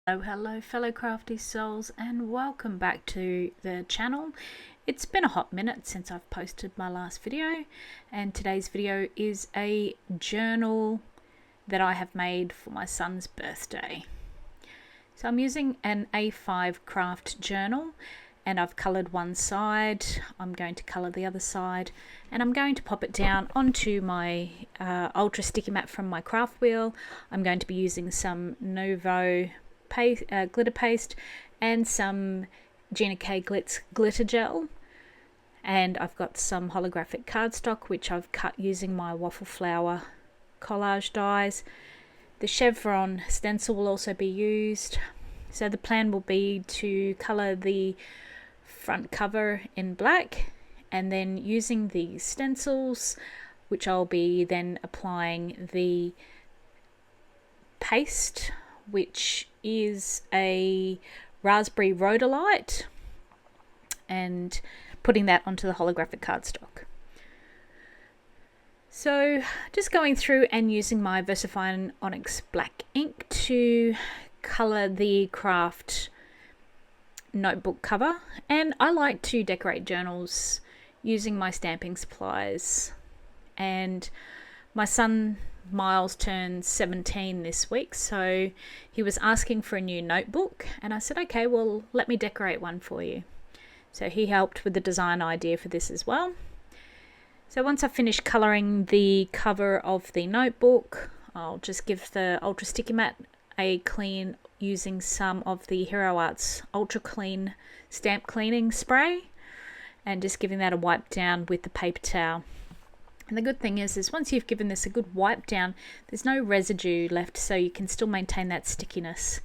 Hello fellow crafty souls, and welcome back to the channel. It's been a hot minute since I've posted my last video, and today's video is a journal that I have made for my son's birthday. So I'm using an A5 craft journal, and I've coloured one side. I'm going to colour the other side, and I'm going to pop it down onto my ultra sticky mat from my craft wheel. I'm going to be using some Novo glitter paste and some Gina K glitter gel, and I've got some holographic cardstock which I've cut using my waffle flower collage dies. The chevron stencil will also be used. So the plan will be to colour the front cover in black, and then using the stencils, which I'll be then applying the paste, which is a raspberry rhodolite, and putting that onto the holographic cardstock. So just going through and using my Versafine Onyx black ink to colour the Kraft notebook cover. And I like to decorate journals using my stamping supplies, and my son Myles turned 17 this week, so he was asking for a new notebook, and I said, okay, well, let me decorate one for you. So he helped with the design idea for this as well. So once I finish colouring the cover of the notebook, I'll just give the ultra sticky mat a clean using some of the Hero Arts ultra clean stamp cleaning spray, and just giving that a wipe down with the paper towel. And the good thing is once you've given this a good wipe down, there's no residue left, so you can still maintain that stickiness.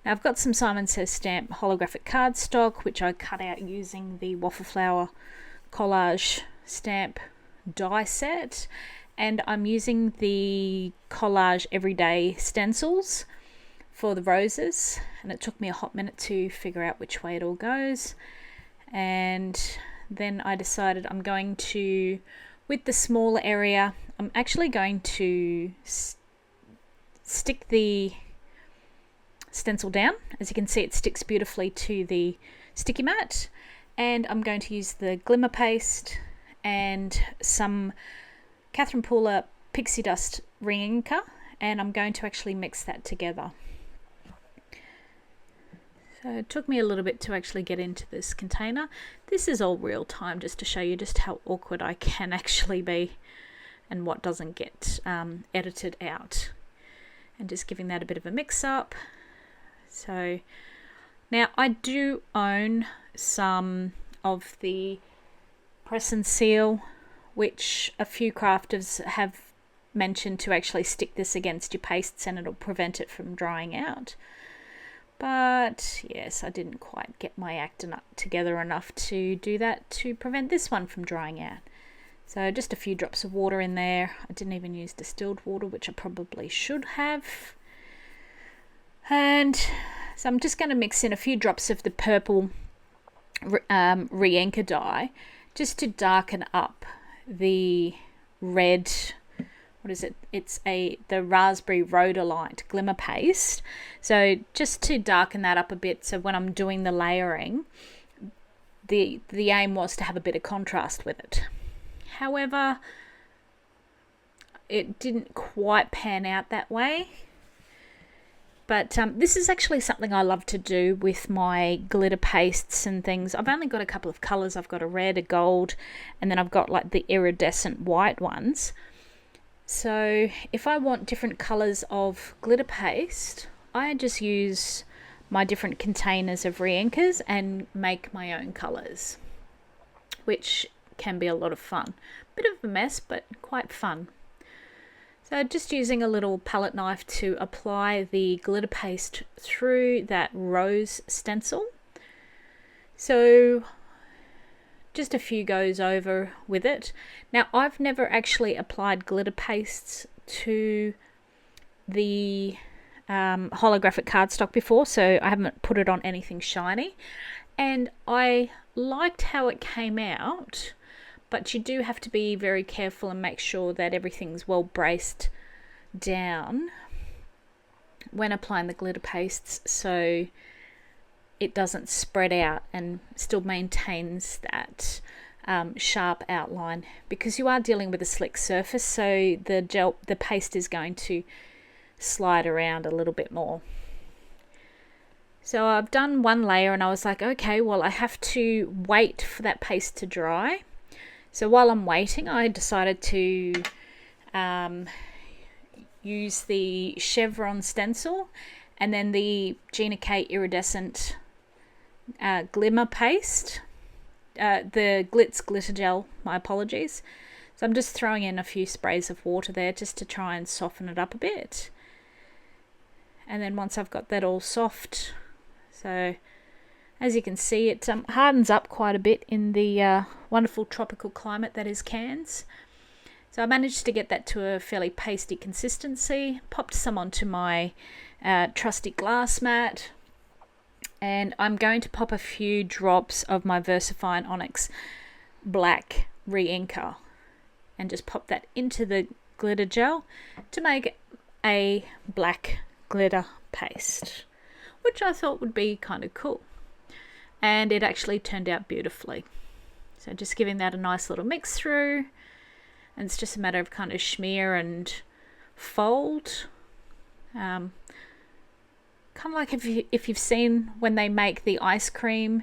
Now I've got some Says Stamp Holographic cardstock, which I cut out using the Waffle Flower Collage stamp die set, and I'm using the Collage Everyday Stencils for the roses, and it took me a hot minute to figure out which way it all goes. And then I decided I'm going to, with the smaller area, I'm actually going to stick the stencil down. As you can see, it sticks beautifully to the sticky mat, and I'm going to use the glimmer paste and some Catherine Pooler Pixie Dust Reinker, and I'm going to actually mix that together. So it took me a little bit to actually get into this container. This is all real time, just to show you just how awkward I can actually be and what doesn't get edited out. And just giving that a bit of a mix up. So now I do own some of the press and seal, which a few crafters have mentioned to actually stick this against your pastes and it'll prevent it from drying out. But yes, I didn't quite get my act together enough to do that to prevent this one from drying out. So just a few drops of water in there. I didn't even use distilled water, which I probably should have. And so I'm just going to mix in a few drops of the purple Reinker dye, just to darken up the red. What is it? It's the raspberry rhodolite glimmer paste. So just to darken that up a bit, so when I'm doing the layering, the aim was to have a bit of contrast with it. However, it didn't quite pan out that way. But this is actually something I love to do with my glitter pastes and things. I've only got a couple of colours. I've got a red, a gold, and then I've got like the iridescent white ones. So if I want different colours of glitter paste, I just use my different containers of Reinkers and make my own colours, which can be a lot of fun. Bit of a mess, but quite fun. So just using a little palette knife to apply the glitter paste through that rose stencil. So just a few goes over with it. Now I've never actually applied glitter pastes to the holographic cardstock before, so I haven't put it on anything shiny, and I liked how it came out, but you do have to be very careful and make sure that everything's well braced down when applying the glitter pastes, so it doesn't spread out and still maintains that sharp outline, because you are dealing with a slick surface, so the paste is going to slide around a little bit more. So I've done one layer and I was like, okay, well, I have to wait for that paste to dry. So while I'm waiting, I decided to use the chevron stencil and then the Gina K iridescent glimmer paste, the Glitz glitter gel, my apologies. So I'm just throwing in a few sprays of water there just to try and soften it up a bit. And then once I've got that all soft, so as you can see, it hardens up quite a bit in the wonderful tropical climate that is Cairns. So I managed to get that to a fairly pasty consistency, popped some onto my trusty glass mat, and I'm going to pop a few drops of my Versafine Onyx black Reinker and just pop that into the glitter gel to make a black glitter paste, which I thought would be kind of cool. And it actually turned out beautifully. So just giving that a nice little mix through, and it's just a matter of kind of smear and fold. Kind of like if you've seen when they make the ice cream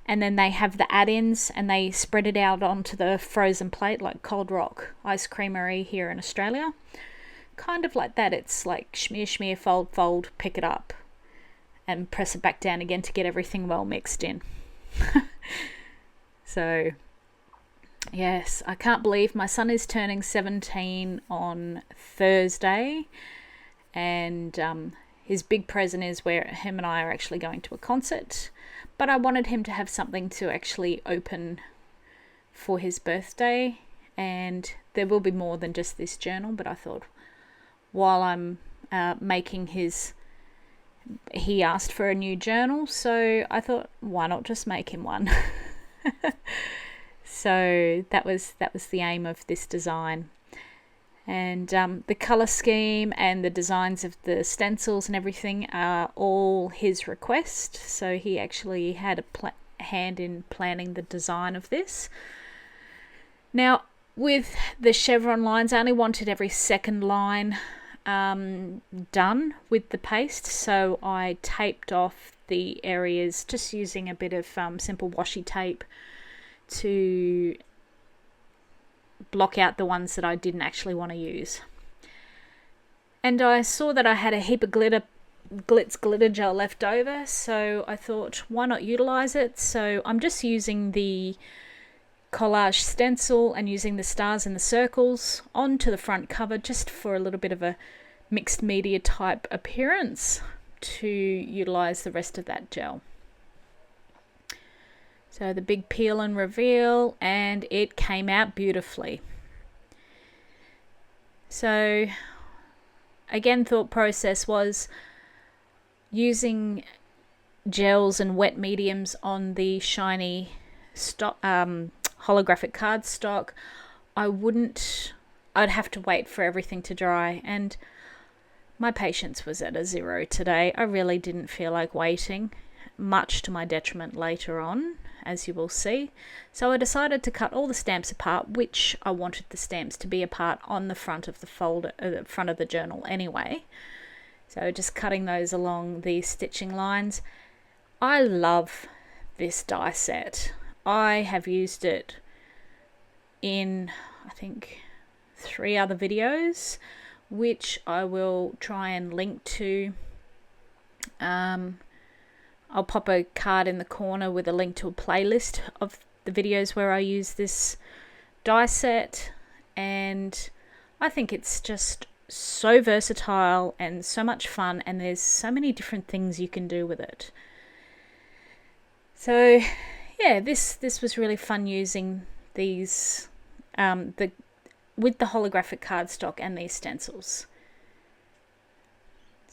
and then they have the add-ins and they spread it out onto the frozen plate, like Cold Rock Ice Creamery here in Australia. Kind of like that. It's like smear, smear, fold, fold, pick it up and press it back down again to get everything well mixed in. So yes, I can't believe my son is turning 17 on Thursday, and his big present is where him and I are actually going to a concert, but I wanted him to have something to actually open for his birthday, and there will be more than just this journal, but I thought while I'm making his, he asked for a new journal, so I thought, why not just make him one? So that was the aim of this design. And the color scheme and the designs of the stencils and everything are all his request, so he actually had a hand in planning the design of this. Now with the chevron lines, I only wanted every second line done with the paste, so I taped off the areas just using a bit of simple washi tape to block out the ones that I didn't actually want to use. And I saw that I had a heap of Glitz glitter gel left over, so I thought, why not utilize it? So I'm just using the Collage stencil and using the stars and the circles onto the front cover just for a little bit of a mixed media type appearance to utilize the rest of that gel. So the big peel and reveal, and it came out beautifully. So again, thought process was using gels and wet mediums on the shiny holographic cardstock. I'd have to wait for everything to dry, and my patience was at a 0 today. I really didn't feel like waiting, much to my detriment later on, as you will see. So I decided to cut all the stamps apart, which I wanted the stamps to be apart on the front of the folder, the front of the journal anyway. So just cutting those along the stitching lines. I love this die set. I have used it in, I think, 3 other videos, which I will try and link to. I'll pop a card in the corner with a link to a playlist of the videos where I use this die set, and I think it's just so versatile and so much fun, and there's so many different things you can do with it. So yeah, this was really fun using these with the holographic cardstock and these stencils.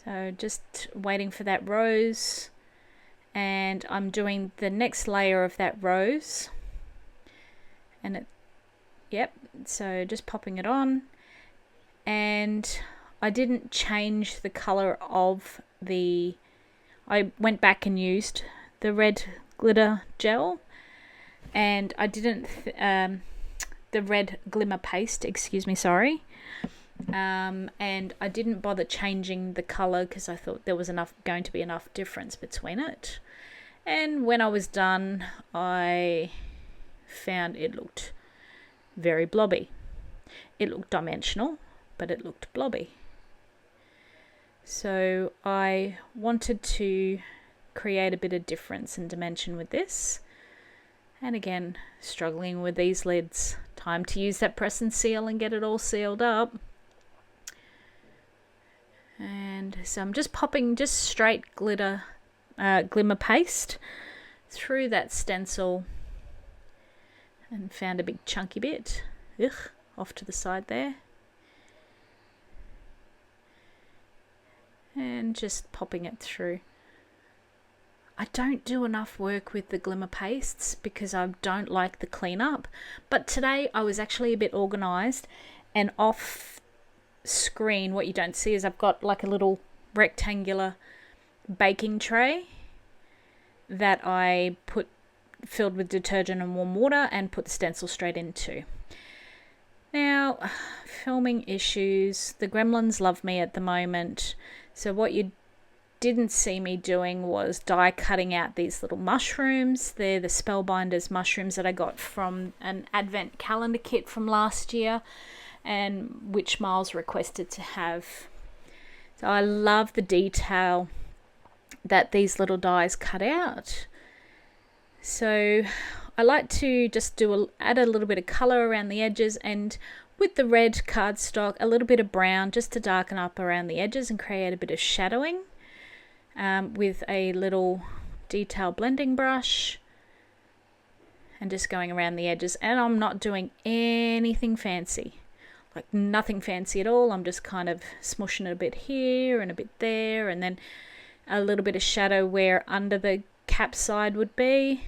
So just waiting for that rose, and I'm doing the next layer of that rose, and so just popping it on, and I didn't change the color of I went back and used the red glitter gel, and I didn't the red glimmer paste, excuse me, sorry. And I didn't bother changing the color because I thought there was going to be enough difference between it. And when I was done, I found it looked very blobby. It looked dimensional, but it looked blobby. So I wanted to create a bit of difference and dimension with this. And again, struggling with these lids. Time to use that press and seal and get it all sealed up. And so I'm just popping just straight glimmer paste through that stencil, and found a big chunky bit off to the side there, and just popping it through. I don't do enough work with the glimmer pastes because I don't like the cleanup, but today I was actually a bit organized, and off screen what you don't see is I've got like a little rectangular baking tray that I filled with detergent and warm water and put the stencil straight into. Now, filming issues. The gremlins love me at the moment, so what you didn't see me doing was die cutting out these little mushrooms. They're the Spellbinders Mushrooms that I got from an advent calendar kit from last year, and which Myles requested to have. So I love the detail that these little dies cut out. So I like to just add a little bit of colour around the edges, and with the red cardstock, a little bit of brown just to darken up around the edges and create a bit of shadowing, with a little detail blending brush, and just going around the edges. And I'm not doing anything fancy. Like nothing fancy at all. I'm just kind of smushing it a bit here and a bit there, and then a little bit of shadow where under the cap side would be,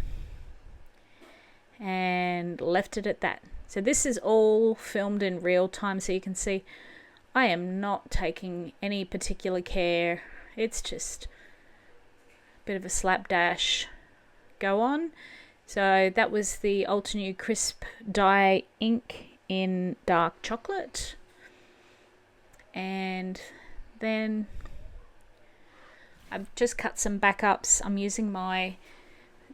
and left it at that. So this is all filmed in real time, so you can see I am not taking any particular care. It's just a bit of a slapdash go on. So that was the Altenew Crisp Dye ink in dark chocolate, and then I've just cut some backups. I'm using my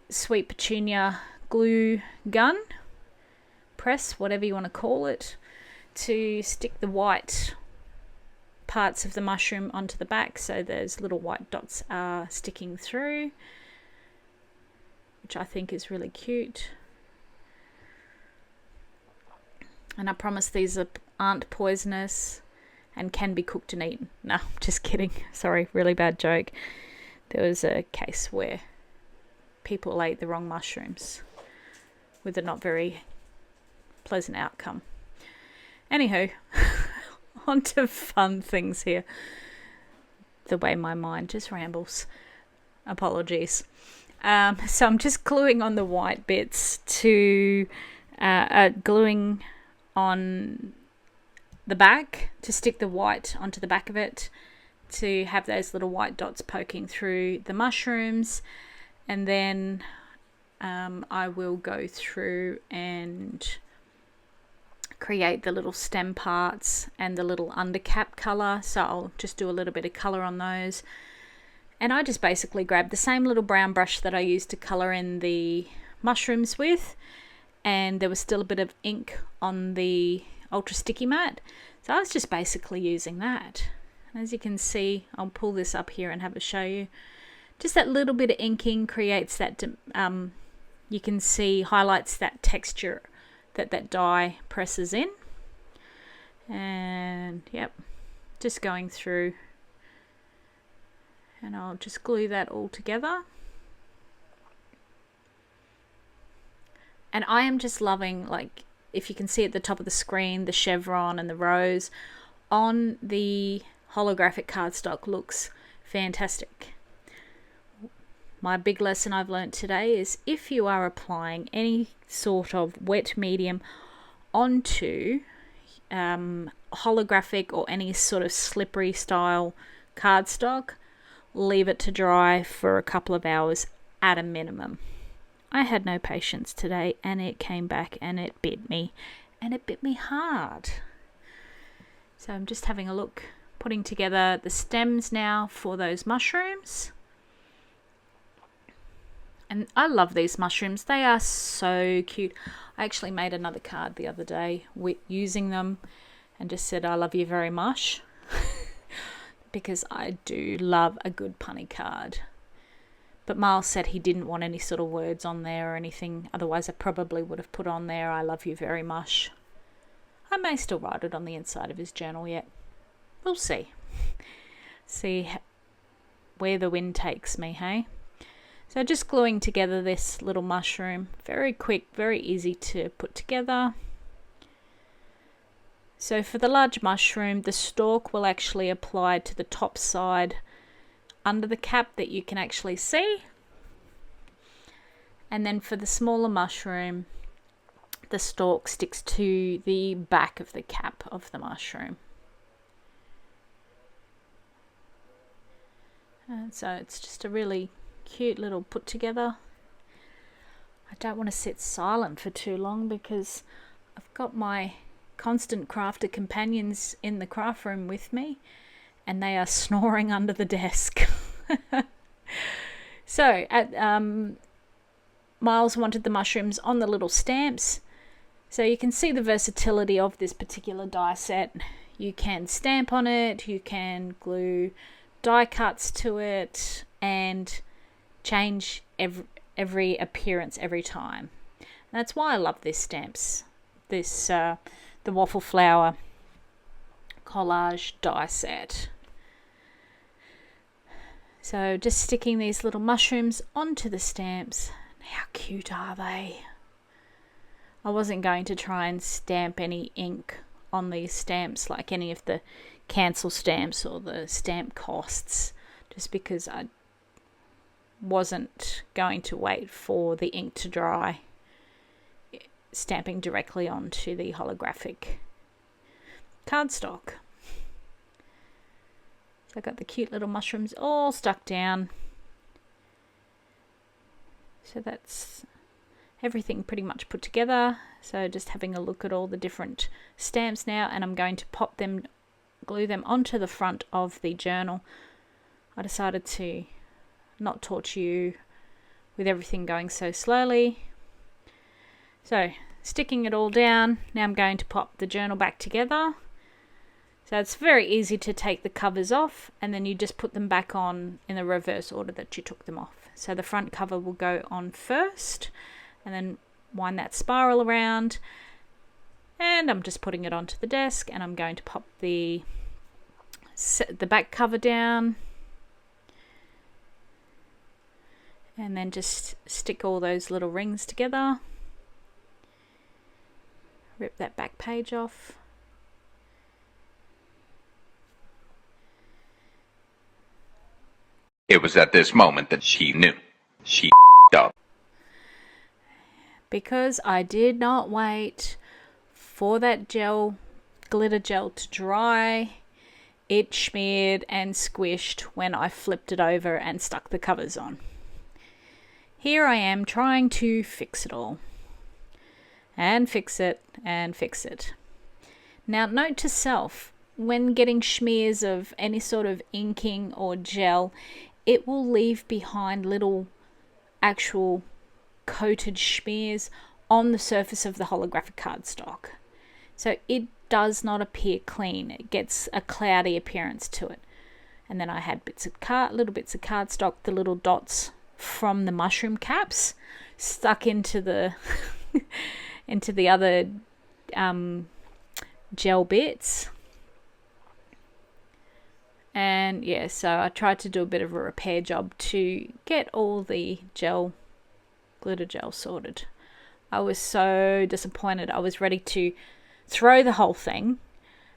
Sweet Petunia glue gun, press, whatever you want to call it, to stick the white parts of the mushroom onto the back, so those little white dots are sticking through, which I think is really cute. And I promise these aren't poisonous and can be cooked and eaten. No, just kidding. Sorry, really bad joke. There was a case where people ate the wrong mushrooms with a not very pleasant outcome. Anywho, on to fun things here. The way my mind just rambles. Apologies. So I'm just gluing on the white bits to gluing on the back to stick the white onto the back of it, to have those little white dots poking through the mushrooms. And then I will go through and create the little stem parts and the little undercap colour. So I'll just do a little bit of colour on those. And I just basically grabbed the same little brown brush that I used to colour in the mushrooms with, and there was still a bit of ink on the ultra sticky mat, so I was just basically using that. As you can see, I'll pull this up here and have a show you. Just that little bit of inking creates that, you can see, highlights that texture that dye presses in. And yep, just going through, and I'll just glue that all together. And I am just loving, like, if you can see at the top of the screen, the chevron and the rose on the holographic cardstock looks fantastic. My big lesson I've learnt today is if you are applying any sort of wet medium onto holographic or any sort of slippery style cardstock, leave it to dry for a couple of hours at a minimum. I had no patience today, and it came back and it bit me, and it bit me hard. So I'm just having a look, putting together the stems now for those mushrooms. And I love these mushrooms. They are so cute. I actually made another card the other day with using them and just said, I love you very much. Because I do love a good punny card. But Myles said he didn't want any sort of words on there or anything. Otherwise I probably would have put on there, I love you very much. I may still write it on the inside of his journal yet. We'll see. See where the wind takes me, hey? So just gluing together this little mushroom. Very quick, very easy to put together. So for the large mushroom, the stalk will actually apply to the top side under the cap that you can actually see. And then for the smaller mushroom, the stalk sticks to the back of the cap of the mushroom. And so it's just a really cute little put together. I don't want to sit silent for too long because I've got my constant crafter companions in the craft room with me and they are snoring under the desk. So Myles wanted the mushrooms on the little stamps, so you can see the versatility of this particular die set. You can stamp on it, you can glue die cuts to it and change every appearance every time. And that's why I love these stamps. This the Waffle Flower Collage die set. So just sticking these little mushrooms onto the stamps. How cute are they? I wasn't going to try and stamp any ink on these stamps like any of the cancel stamps or the stamp costs, just because I wasn't going to wait for the ink to dry, stamping directly onto the holographic cardstock. So I got the cute little mushrooms all stuck down. So that's everything pretty much put together. So just having a look at all the different stamps now, and I'm going to pop them, glue them onto the front of the journal. I decided to not torture you with everything going so slowly. So sticking it all down, now I'm going to pop the journal back together. So it's very easy to take the covers off and then you just put them back on in the reverse order that you took them off. So the front cover will go on first and then wind that spiral around, and I'm just putting it onto the desk, and I'm going to pop the back cover down and then just stick all those little rings together. Rip that back page off. It was at this moment that she knew. She up. Because I did not wait for that glitter gel to dry, it smeared and squished when I flipped it over and stuck the covers on. Here I am trying to fix it all. And fix it, and fix it. Now, note to self, when getting smears of any sort of inking or gel, it will leave behind little actual coated smears on the surface of the holographic cardstock. So it does not appear clean. It gets a cloudy appearance to it. And then I had little bits of cardstock, the little dots from the mushroom caps, stuck into the into the other gel bits. And yeah, so I tried to do a bit of a repair job to get all the glitter gel sorted. I was so disappointed. I was ready to throw the whole thing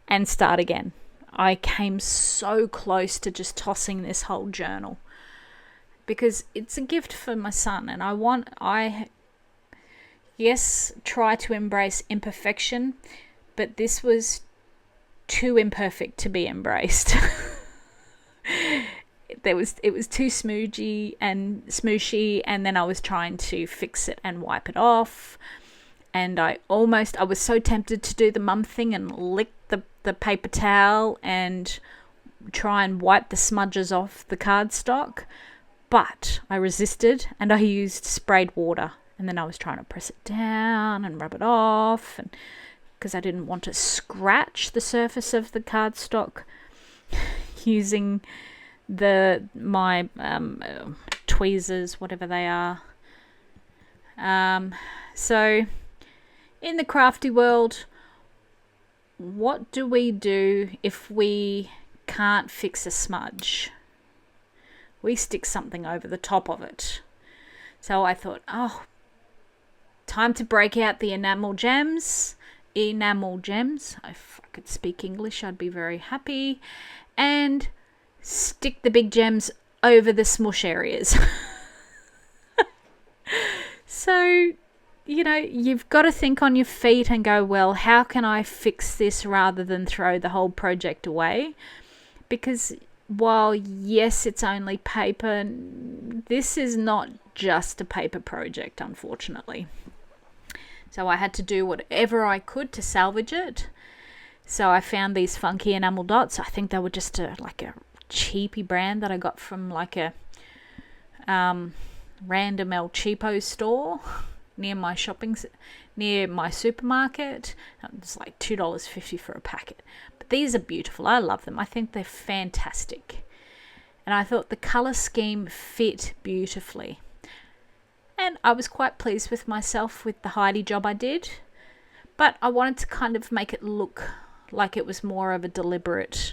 and start again. I came so close to just tossing this whole journal because it's a gift for my son, and yes, try to embrace imperfection, but this was too imperfect to be embraced. It was too smooshy, and then I was trying to fix it and wipe it off, and I was so tempted to do the mum thing and lick the paper towel and try and wipe the smudges off the cardstock, but I resisted and I used sprayed water, and then I was trying to press it down and rub it off, and because I didn't want to scratch the surface of the cardstock using my tweezers, whatever they are. So in the crafty world, what do we do if we can't fix a smudge? We stick something over the top of it. So I thought, time to break out the enamel gems. If I could speak English, I'd be very happy. And stick the big gems over the smush areas. So, you've got to think on your feet and go, well, how can I fix this rather than throw the whole project away? Because while, yes, it's only paper, this is not just a paper project, unfortunately. So I had to do whatever I could to salvage it. So I found these funky enamel dots. I think they were just like a cheapy brand that I got from like a random El Cheapo store near my supermarket. It's like $2.50 for a packet. But these are beautiful. I love them. I think they're fantastic. And I thought the color scheme fit beautifully. And I was quite pleased with myself with the Heidi job I did. But I wanted to kind of make it look like it was more of a deliberate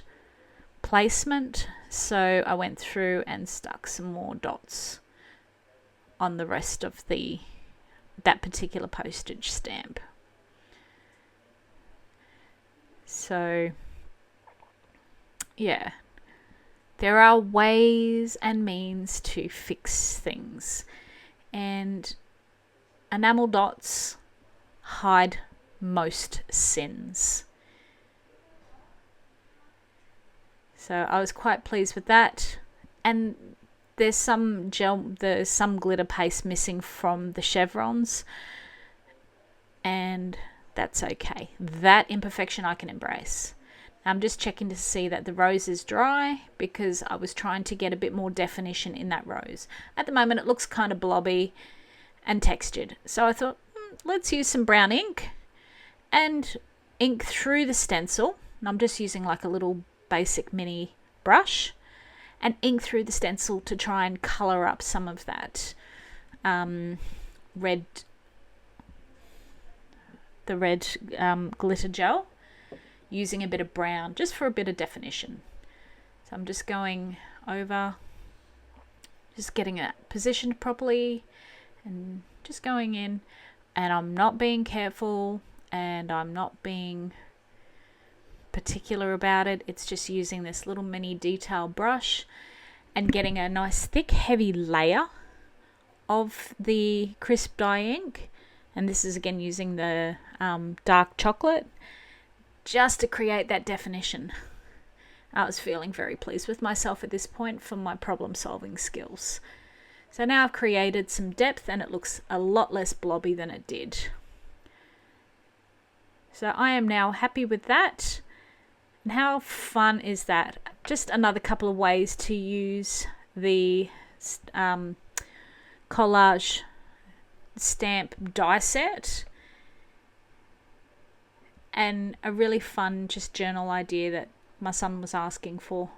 placement. So I went through and stuck some more dots on the rest of that particular postage stamp. So yeah, there are ways and means to fix things, and enamel dots hide most sins. So I was quite pleased with that. And there's some glitter paste missing from the chevrons, and that's okay. That imperfection I can embrace. I'm just checking to see that the rose is dry, because I was trying to get a bit more definition in that rose. At the moment it looks kind of blobby and textured. So I thought, let's use some brown ink and ink through the stencil. And I'm just using like a little basic mini brush, and ink through the stencil to try and colour up some of that red glitter gel, using a bit of brown just for a bit of definition. So I'm just going over, just getting it positioned properly and just going in, and I'm not being careful and I'm not being particular about it. It's just using this little mini detail brush and getting a nice thick heavy layer of the crisp dye ink, and this is again using the dark chocolate just to create that definition. I was feeling very pleased with myself at this point for my problem solving skills. So now I've created some depth and it looks a lot less blobby than it did. So I am now happy with that. And how fun is that? Just another couple of ways to use the Collage stamp die set, and a really fun just journal idea that my son was asking for,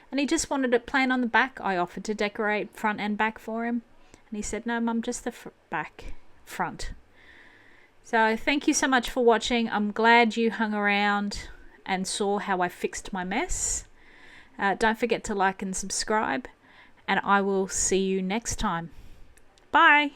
and he just wanted it plain on the back. I offered to decorate front and back for him, and he said, no mum, just the front. So thank you so much for watching. I'm glad you hung around and saw how I fixed my mess. Don't forget to like and subscribe, and I will see you next time. Bye!